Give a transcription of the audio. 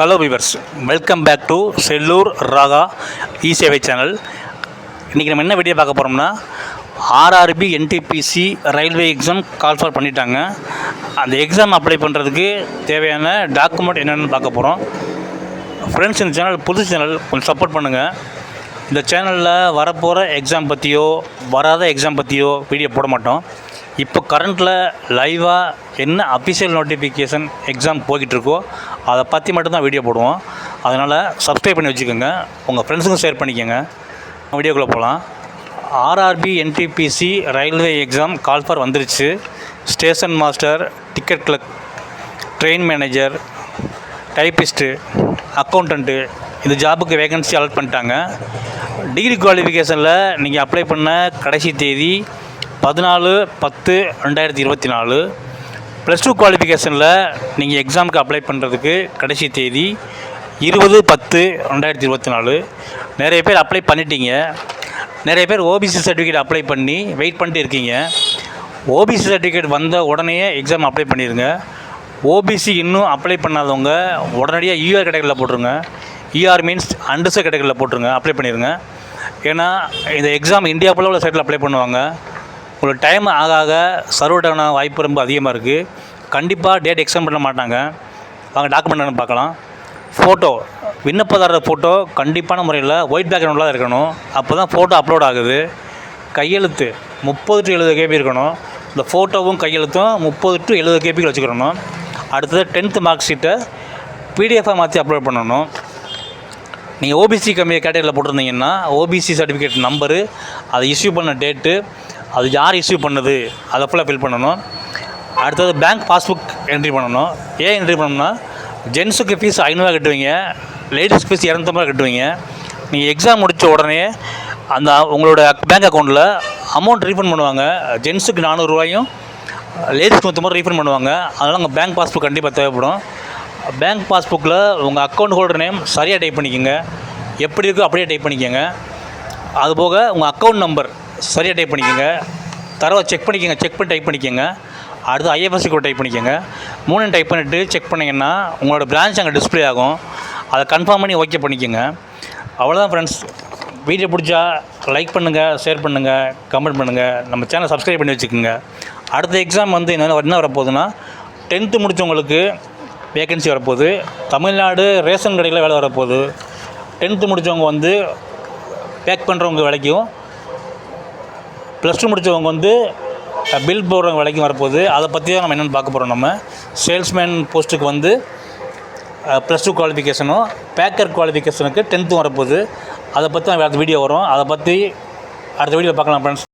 Hello viewers, welcome back to Sellur Raaga இ-சேவை channel. இன்றைக்கி நம்ம என்ன வீடியோ பார்க்க போகிறோம்னா, RRB NTPC railway exam call for பண்ணிட்டாங்க. அந்த எக்ஸாம் அப்ளை பண்ணுறதுக்கு தேவையான டாக்குமெண்ட் என்னென்னு பார்க்க போகிறோம். ஃப்ரெண்ட்ஸ், இந்த சேனல் புது சேனல், கொஞ்சம் சப்போர்ட் பண்ணுங்கள். இந்த சேனலில் வரப்போகிற எக்ஸாம் பற்றியோ வராத எக்ஸாம் பற்றியோ வீடியோ போட மாட்டோம். இப்போ கரண்ட்டில் லைவாக என்ன அஃபிஷியல் நோட்டிஃபிகேஷன் எக்ஸாம் போய்கிட்டுருக்கோ அதை பற்றி மட்டும்தான் வீடியோ போடுவோம். அதனால் சப்ஸ்கிரைப் பண்ணி வச்சுக்கோங்க, உங்கள் ஃப்ரெண்ட்ஸுக்கும் ஷேர் பண்ணிக்கோங்க. வீடியோக்குள்ளே போகலாம். RRB NTPC railway exam call for வந்துருச்சு. Station master, ticket clerk, train manager, typist, accountant, இந்த ஜாபுக்கு வேகன்சி அலாட் பண்ணிட்டாங்க. டிகிரி குவாலிஃபிகேஷனில் நீங்கள் அப்ளை பண்ண கடைசி தேதி 14/10/2024. +2 குவாலிஃபிகேஷனில் நீங்கள் எக்ஸாமுக்கு அப்ளை பண்ணுறதுக்கு கடைசி தேதி 20/10/2024. நிறைய பேர் அப்ளை பண்ணிட்டீங்க. நிறைய பேர் ஓபிசி சர்டிஃபிகேட் அப்ளை பண்ணி வெயிட் பண்ணிட்டு இருக்கீங்க. ஓபிசி சர்டிஃபிகேட் வந்த உடனே எக்ஸாம் அப்ளை பண்ணிடுங்க. ஓபிசி இன்னும் அப்ளை பண்ணாதவங்க உடனடியாக யூஆர் கேட்டகரியில் போட்டுருங்க. யூஆர் மீன்ஸ் அண்டர்சர் கேட்டகரியில் போட்டுருங்க, அப்ளை பண்ணிடுங்க. ஏன்னா இந்த எக்ஸாம் இந்தியா ஃபுல்லாக உள்ள சைட்டில் அப்ளை பண்ணுவாங்க. உங்களுக்கு டைம் ஆக ஆக சர்வர் டவுன் வாய்ப்பு ரொம்ப அதிகமாக இருக்குது. கண்டிப்பாக டேட் எக்ஸ்டெண்ட் பண்ண மாட்டாங்க. வாங்க டாக்குமெண்ட் பார்க்கலாம். ஃபோட்டோ, விண்ணப்பதாரர் ஃபோட்டோ கண்டிப்பான முறையில் ஒயிட் பேக்ரவுண்டில் தான் இருக்கணும். அப்போ தான் ஃபோட்டோ அப்லோட் ஆகுது. கையெழுத்து 30 to 70 KB இருக்கணும். இந்த ஃபோட்டோவும் கையெழுத்தும் 30 to 70 KB வச்சுக்கிறணும். அடுத்தது 10th மார்க் ஷீட்டை பிடிஎஃபாக மாற்றி அப்லோட் பண்ணணும். நீங்கள் ஓபிசி கேட்டகரியில் போட்டிருந்தீங்கன்னா ஓபிசி சர்டிஃபிகேட் நம்பரு, அதை இஷ்யூ பண்ண டேட்டு, அது யார் இஷ்யூ பண்ணுது அதை ஃபுல்லாக ஃபில் பண்ணணும். அடுத்தது பேங்க் பாஸ்புக் என்ட்ரி பண்ணணும். ஏன் என்ட்ரி பண்ணணும்னா, ஜென்ஸுக்கு ஃபீஸ் 500 கட்டுவீங்க, லேடிஸ்க்கு ஃபீஸ் 250 கட்டுவீங்க. நீங்கள் எக்ஸாம் முடித்த உடனே அந்த உங்களோட பேங்க் அக்கௌண்ட்டில் அமௌண்ட் ரீஃபண்ட் பண்ணுவாங்க. ஜென்ஸுக்கு 400 ரூபாயும் லேடிஸ்க்கு 150 ரீஃபண்ட் பண்ணுவாங்க. அதனால் உங்கள் பேங்க் பாஸ்புக் கண்டிப்பாக தேவைப்படும். பேங்க் பாஸ்புக்கில் உங்கள் அக்கௌண்ட் ஹோல்டர் நேம் சரியாக டைப் பண்ணிக்கோங்க. எப்படி இருக்கோ அப்படியே டைப் பண்ணிக்கோங்க. அதுபோக உங்கள் அக்கௌண்ட் நம்பர் சரியாக டைப் பண்ணிக்கோங்க. தரவை செக் பண்ணிக்கோங்க, செக் பண்ணி டைப் பண்ணிக்கோங்க. அடுத்து ஐஎஃப்எஸ்சி கோட் டைப் பண்ணிக்கோங்க. 3 டைப் பண்ணிவிட்டு செக் பண்ணிங்கன்னா உங்களோட பிரான்ச் அங்கே டிஸ்பிளே ஆகும். அதை கன்ஃபார்ம் பண்ணி ஓகே பண்ணிக்கோங்க. அவ்வளோதான் ஃப்ரெண்ட்ஸ். வீடியோ பிடிச்சா லைக் பண்ணுங்கள், ஷேர் பண்ணுங்கள், கமெண்ட் பண்ணுங்கள். நம்ம சேனலை சப்ஸ்கிரைப் பண்ணி வச்சுக்கோங்க. அடுத்த எக்ஸாம் வந்து என்ன வரப்போகுதுன்னா, 10th முடித்தவங்களுக்கு வேகன்சி வரப்போகுது. தமிழ்நாடு ரேஷன் கடையில் வேலை வரப்போகுது. 10th முடித்தவங்க வந்து பேக் பண்ணுறவங்க வேலைக்கும், +2 முடித்தவங்க வந்து பில் போடுறவங்க வேலைக்கும் வரப்போகுது. அதை பற்றி தான் நம்ம என்னென்னு பார்க்க போகிறோம். நம்ம சேல்ஸ்மேன் போஸ்ட்டுக்கு வந்து +2 குவாலிஃபிகேஷனும், பேக்கர் குவாலிஃபிகேஷனுக்கு 10th வரப்போகுது. அதை பற்றி தான் வேறு வீடியோ வரும். அதை பற்றி அடுத்த வீடியோ பார்க்கலாம் ஃப்ரெண்ட்ஸ்.